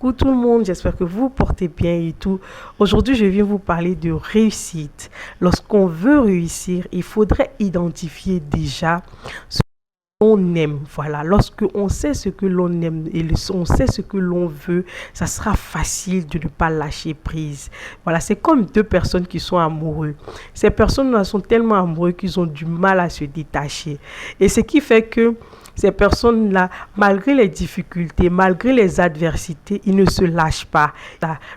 Coucou tout le monde, j'espère que vous portez bien et tout. Aujourd'hui, je viens vous parler de réussite. Lorsqu'on veut réussir, il faudrait identifier déjà ce qu'on aime. Voilà, lorsque on sait ce que l'on aime et on sait ce que l'on veut, ça sera facile de ne pas lâcher prise. Voilà, c'est comme deux personnes qui sont amoureux. Ces personnes-là sont tellement amoureux qu'ils ont du mal à se détacher. Et ce qui fait que ces personnes-là, malgré les difficultés, malgré les adversités, ils ne se lâchent pas.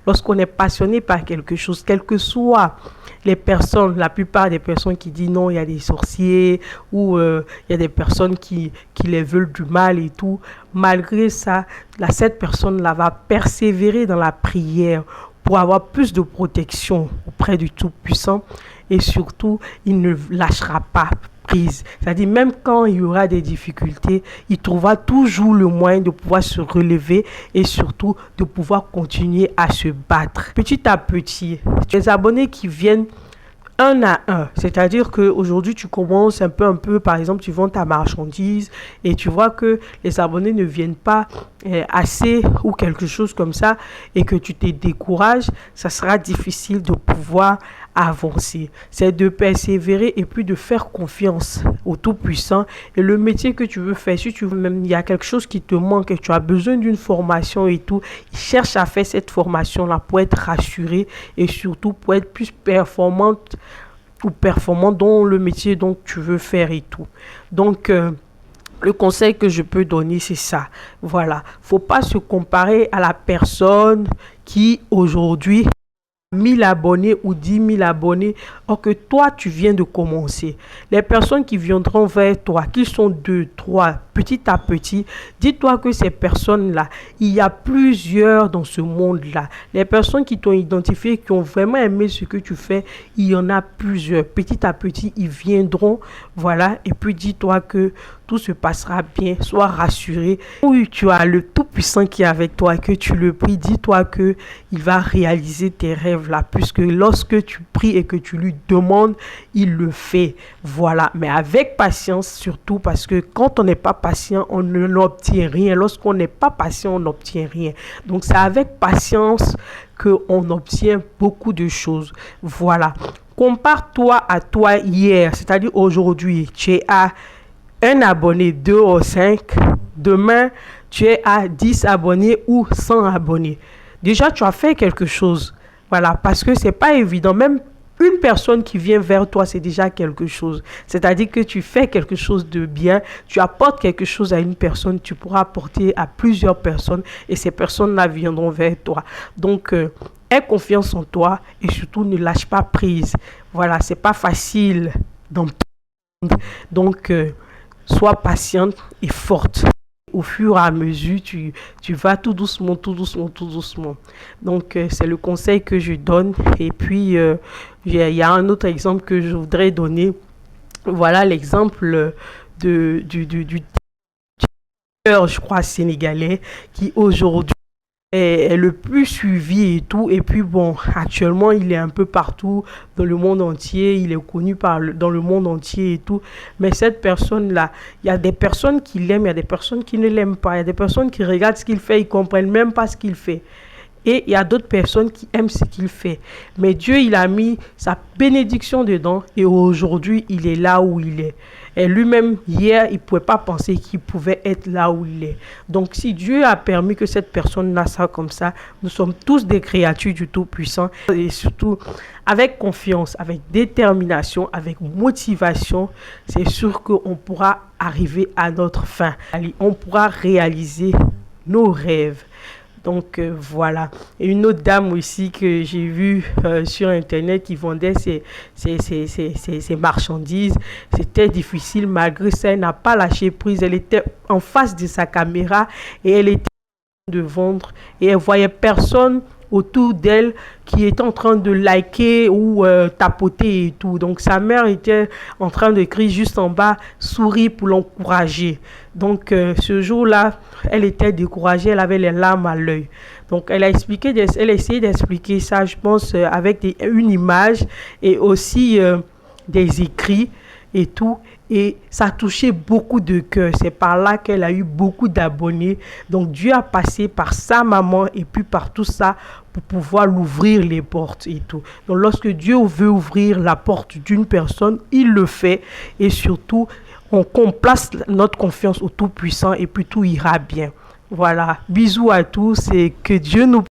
Lorsqu'on est passionné par quelque chose, quelles que soient les personnes, la plupart des personnes qui disent non, il y a des sorciers ou il y a des personnes qui les veulent du mal et tout, malgré ça, cette personne-là va persévérer dans la prière pour avoir plus de protection auprès du Tout-Puissant et surtout, il ne lâchera pas prise. C'est-à-dire, même quand il y aura des difficultés, il trouvera toujours le moyen de pouvoir se relever et surtout de pouvoir continuer à se battre. Petit à petit, les abonnés qui viennent un à un, c'est-à-dire qu'aujourd'hui tu commences un peu, par exemple tu vends ta marchandise et tu vois que les abonnés ne viennent pas assez ou quelque chose comme ça et que tu te décourages, ça sera difficile de pouvoir avancer. C'est de persévérer et puis de faire confiance au Tout-Puissant et le métier que tu veux faire, si tu veux même, il y a quelque chose qui te manque et tu as besoin d'une formation et tout, cherche à faire cette formation-là pour être rassuré et surtout pour être plus performante ou performant dans le métier dont tu veux faire et tout. Donc, le conseil que je peux donner, c'est ça. Voilà. Faut pas se comparer à la personne qui, aujourd'hui, 1000 abonnés ou 10 000 abonnés, or que toi, tu viens de commencer. Les personnes qui viendront vers toi, qui sont 2, 3, petit à petit, dis-toi que ces personnes-là, il y a plusieurs dans ce monde-là. Les personnes qui t'ont identifié, qui ont vraiment aimé ce que tu fais, il y en a plusieurs. Petit à petit, ils viendront, voilà, et puis dis-toi que tout se passera bien, sois rassuré. Oui, tu as le Tout-Puissant qui est avec toi, que tu le pries, dis-toi que il va réaliser tes rêves là, puisque lorsque tu pries et que tu lui demandes, il le fait. Voilà, mais avec patience surtout, parce que quand on n'est pas patient, on n'obtient rien. Lorsqu'on n'est pas patient, on n'obtient rien. Donc c'est avec patience qu'on obtient beaucoup de choses. Voilà. Compare-toi à toi hier, c'est-à-dire aujourd'hui, tu es à un abonné, 2 ou 5. Demain, tu es à 10 abonnés ou 100 abonnés. Déjà, tu as fait quelque chose. Voilà, parce que c'est pas évident. Même une personne qui vient vers toi, c'est déjà quelque chose. C'est-à-dire que tu fais quelque chose de bien, tu apportes quelque chose à une personne, tu pourras apporter à plusieurs personnes et ces personnes-là viendront vers toi. Donc, aie confiance en toi et surtout ne lâche pas prise. Voilà, c'est pas facile dans tout le monde. Donc, sois patiente et forte. Au fur et à mesure, tu vas tout doucement, tout doucement, tout doucement. Donc, c'est le conseil que je donne. Et puis, il y a un autre exemple que je voudrais donner. Voilà l'exemple du je crois, sénégalais, qui aujourd'hui est le plus suivi et tout. Et puis bon, actuellement, il est un peu partout dans le monde entier. Il est connu dans le monde entier et tout. Mais cette personne-là, il y a des personnes qui l'aiment, il y a des personnes qui ne l'aiment pas. Il y a des personnes qui regardent ce qu'il fait, ils ne comprennent même pas ce qu'il fait. Et il y a d'autres personnes qui aiment ce qu'il fait. Mais Dieu, il a mis sa bénédiction dedans. Et aujourd'hui, il est là où il est. Et lui-même, hier, il ne pouvait pas penser qu'il pouvait être là où il est. Donc, si Dieu a permis que cette personne-là soit comme ça, nous sommes tous des créatures du Tout-Puissant. Et surtout, avec confiance, avec détermination, avec motivation, c'est sûr qu'on pourra arriver à notre fin. On pourra réaliser nos rêves. Donc voilà. Et une autre dame aussi que j'ai vue sur internet qui vendait ses marchandises. C'était difficile, malgré ça, elle n'a pas lâché prise. Elle était en face de sa caméra et elle était en train de vendre. Et elle voyait personne autour d'elle qui était en train de liker ou tapoter et tout. Donc sa mère était en train d'écrire juste en bas, souris pour l'encourager. Donc ce jour-là, elle était découragée, elle avait les larmes à l'œil. Donc elle a essayé d'expliquer ça, je pense, avec une image et aussi des écrits et tout. et ça a touché beaucoup de cœurs. C'est par là qu'elle a eu beaucoup d'abonnés. Donc Dieu a passé par sa maman et puis par tout ça pour pouvoir l'ouvrir les portes et tout. Donc lorsque Dieu veut ouvrir la porte d'une personne, il le fait, et surtout qu'on place notre confiance au Tout-Puissant et puis tout ira bien. Voilà, bisous à tous et que Dieu nous